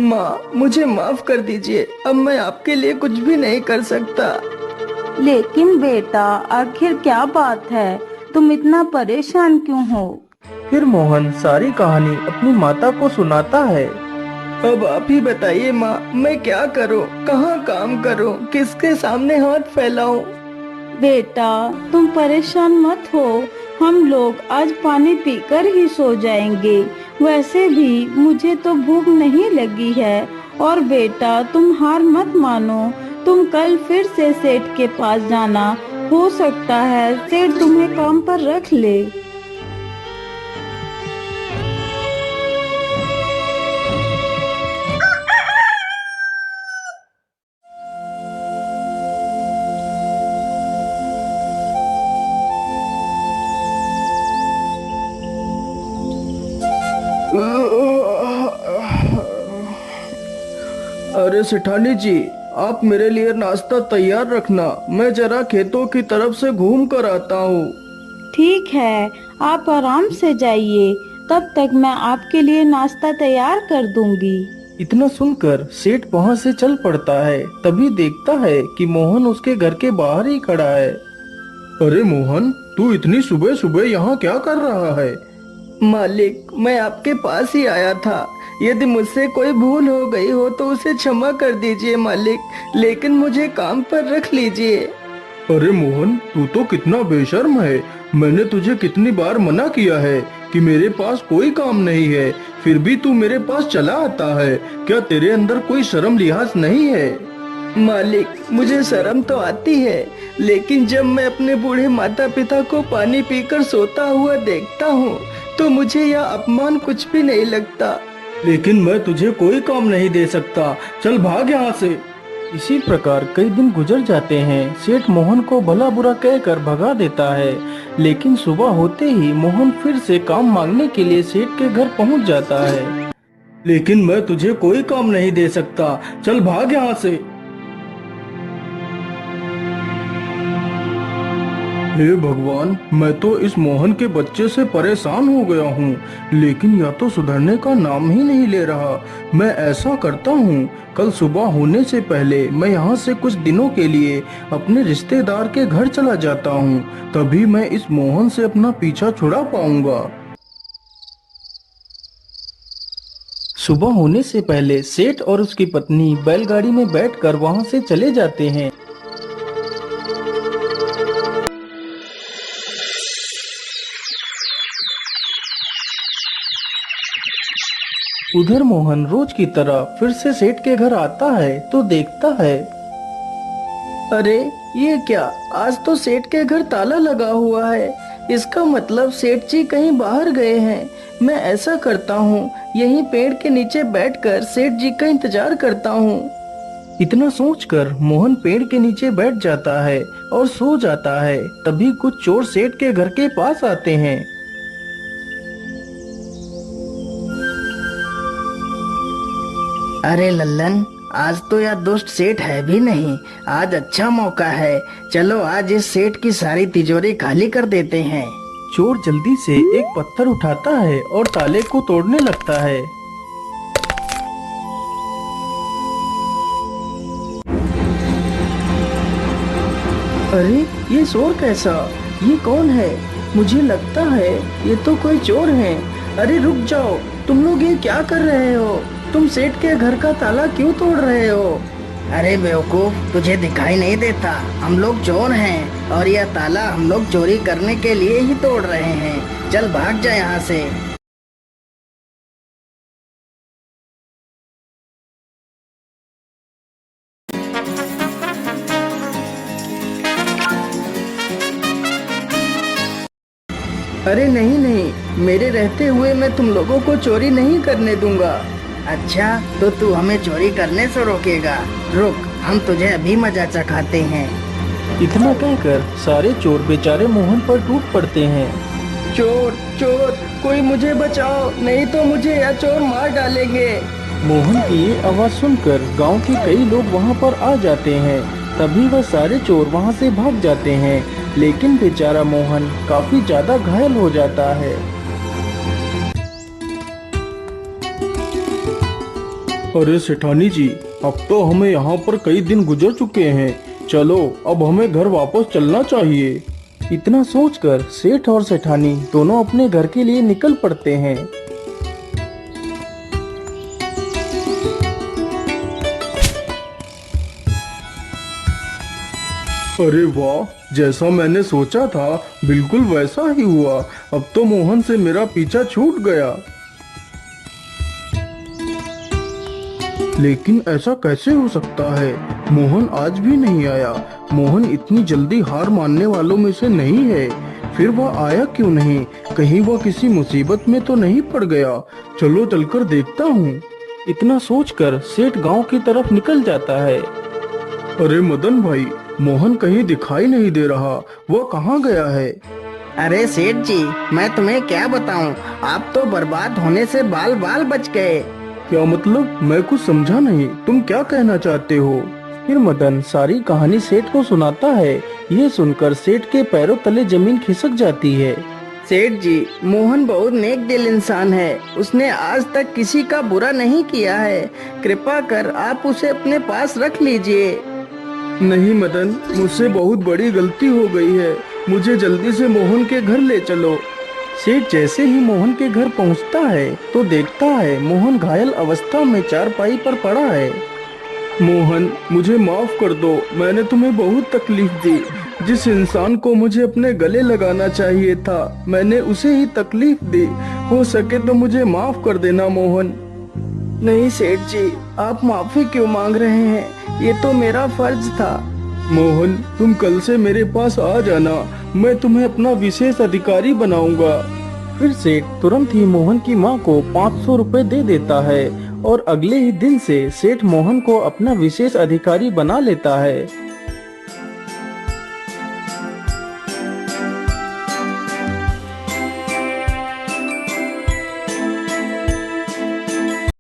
माँ, मुझे माफ कर दीजिए। अब मैं आपके लिए कुछ भी नहीं कर सकता। लेकिन बेटा, आखिर क्या बात है? तुम इतना परेशान क्यों हो? फिर मोहन सारी कहानी अपनी माता को सुनाता है। अब आप ही बताइए माँ, मैं क्या करूँ, कहाँ काम करूँ, किसके सामने हाथ फैलाऊं? बेटा, तुम परेशान मत हो। हम लोग आज पानी पीकर ही सो जाएंगे। वैसे भी मुझे तो भूख नहीं लगी है। और बेटा, तुम हार मत मानो। तुम कल फिर से सेठ के पास जाना। हो सकता है सेठ तुम्हें काम पर रख ले। अरे सेठानी जी, आप मेरे लिए नाश्ता तैयार रखना। मैं जरा खेतों की तरफ से घूम कर आता हूँ। ठीक है, आप आराम से जाइए। तब तक मैं आपके लिए नाश्ता तैयार कर दूंगी। इतना सुनकर सेठ वहाँ से चल पड़ता है। तभी देखता है कि मोहन उसके घर के बाहर ही खड़ा है। अरे मोहन, तू इतनी सुबह सुबह यहाँ क्या कर रहा है? मालिक, मैं आपके पास ही आया था। यदि मुझसे कोई भूल हो गई हो तो उसे क्षमा कर दीजिए मालिक, लेकिन मुझे काम पर रख लीजिए। अरे मोहन, तू तो कितना बेशर्म है। मैंने तुझे कितनी बार मना किया है कि मेरे पास कोई काम नहीं है, फिर भी तू मेरे पास चला आता है। क्या तेरे अंदर कोई शर्म लिहाज नहीं है? मालिक, मुझे शर्म तो आती है, लेकिन जब मैं अपने बूढ़े माता पिता को पानी पीकर सोता हुआ देखता हूँ तो मुझे यह अपमान कुछ भी नहीं लगता। लेकिन मैं तुझे कोई काम नहीं दे सकता। चल भाग यहाँ से। इसी प्रकार कई दिन गुजर जाते हैं। सेठ मोहन को भला बुरा कहकर भगा देता है। लेकिन सुबह होते ही मोहन फिर से काम मांगने के लिए सेठ के घर पहुंच जाता है। लेकिन मैं तुझे कोई काम नहीं दे सकता। चल भाग यहाँ से। हे भगवान, मैं तो इस मोहन के बच्चे से परेशान हो गया हूँ, लेकिन यह तो सुधरने का नाम ही नहीं ले रहा। मैं ऐसा करता हूँ, कल सुबह होने से पहले मैं यहाँ से कुछ दिनों के लिए अपने रिश्तेदार के घर चला जाता हूँ, तभी मैं इस मोहन से अपना पीछा छुड़ा पाऊंगा। सुबह होने से पहले सेठ और उसकी पत्नी बैलगाड़ी में बैठकर वहां से चले जाते हैं। उधर मोहन रोज की तरह फिर से सेठ के घर आता है तो देखता है। अरे ये क्या, आज तो सेठ के घर ताला लगा हुआ है। इसका मतलब सेठ जी कहीं बाहर गए हैं। मैं ऐसा करता हूँ, यहीं पेड़ के नीचे बैठकर सेठ जी का इंतजार करता हूँ। इतना सोचकर मोहन पेड़ के नीचे बैठ जाता है और सो जाता है। तभी कुछ चोर सेठ के घर के पास आते हैं। अरे लल्लन, आज तो यह दुष्ट सेठ है भी नहीं। आज अच्छा मौका है। चलो आज इस सेठ की सारी तिजोरी खाली कर देते हैं। चोर जल्दी से एक पत्थर उठाता है और ताले को तोड़ने लगता है। अरे ये शोर कैसा? ये कौन है? मुझे लगता है ये तो कोई चोर है। अरे रुक जाओ, तुम लोग ये क्या कर रहे हो? तुम सेठ के घर का ताला क्यों तोड़ रहे हो? अरे बेवकूफ, तुझे दिखाई नहीं देता? हम लोग चोर हैं और यह ताला हम लोग चोरी करने के लिए ही तोड़ रहे हैं। चल भाग जा यहाँ से। अरे नहीं नहीं, मेरे रहते हुए मैं तुम लोगों को चोरी नहीं करने दूंगा। अच्छा, तो तू हमें चोरी करने से रोकेगा? रुक, हम तुझे अभी मजा चखाते हैं। इतना कहकर सारे चोर बेचारे मोहन पर टूट पड़ते हैं। चोर चोर, कोई मुझे बचाओ, नहीं तो मुझे यह चोर मार डालेंगे। मोहन की ये आवाज सुनकर गांव के कई लोग वहां पर आ जाते हैं। तभी वह सारे चोर वहां से भाग जाते हैं। लेकिन बेचारा मोहन काफी ज्यादा घायल हो जाता है। अरे सेठानी जी, अब तो हमें यहाँ पर कई दिन गुजर चुके हैं। चलो अब हमें घर वापस चलना चाहिए। इतना सोचकर सेठ और सेठानी दोनों अपने घर के लिए निकल पड़ते हैं। अरे वाह, जैसा मैंने सोचा था बिल्कुल वैसा ही हुआ। अब तो मोहन से मेरा पीछा छूट गया। लेकिन ऐसा कैसे हो सकता है? मोहन आज भी नहीं आया। मोहन इतनी जल्दी हार मानने वालों में से नहीं है। फिर वह आया क्यों नहीं? कहीं वह किसी मुसीबत में तो नहीं पड़ गया? चलो चलकर देखता हूँ। इतना सोचकर सेठ गांव की तरफ निकल जाता है। अरे मदन भाई, मोहन कहीं दिखाई नहीं दे रहा। वह कहाँ गया है? अरे सेठ जी, मैं तुम्हें क्या बताऊं, आप तो बर्बाद होने से बाल बाल बच गए। क्या मतलब? मैं कुछ समझा नहीं। तुम क्या कहना चाहते हो? फिर मदन सारी कहानी सेठ को सुनाता है। ये सुनकर सेठ के पैरों तले जमीन खिसक जाती है। सेठ जी, मोहन बहुत नेक दिल इंसान है। उसने आज तक किसी का बुरा नहीं किया है। कृपा कर आप उसे अपने पास रख लीजिए। नहीं मदन, मुझसे बहुत बड़ी गलती हो गई है। मुझे जल्दी से मोहन के घर ले चलो। सेठ जैसे ही मोहन के घर पहुंचता है तो देखता है मोहन घायल अवस्था में चारपाई पर पड़ा है। मोहन, मुझे माफ कर दो। मैंने तुम्हें बहुत तकलीफ दी। जिस इंसान को मुझे अपने गले लगाना चाहिए था, मैंने उसे ही तकलीफ दी। हो सके तो मुझे माफ कर देना मोहन। नहीं सेठ जी, आप माफी क्यों मांग रहे हैं? ये तो मेरा फर्ज था। मोहन, तुम कल से मेरे पास आ जाना। मैं तुम्हें अपना विशेष अधिकारी बनाऊंगा। फिर सेठ तुरंत ही मोहन की माँ को 500 रुपए दे देता है और अगले ही दिन से सेठ मोहन को अपना विशेष अधिकारी बना लेता है।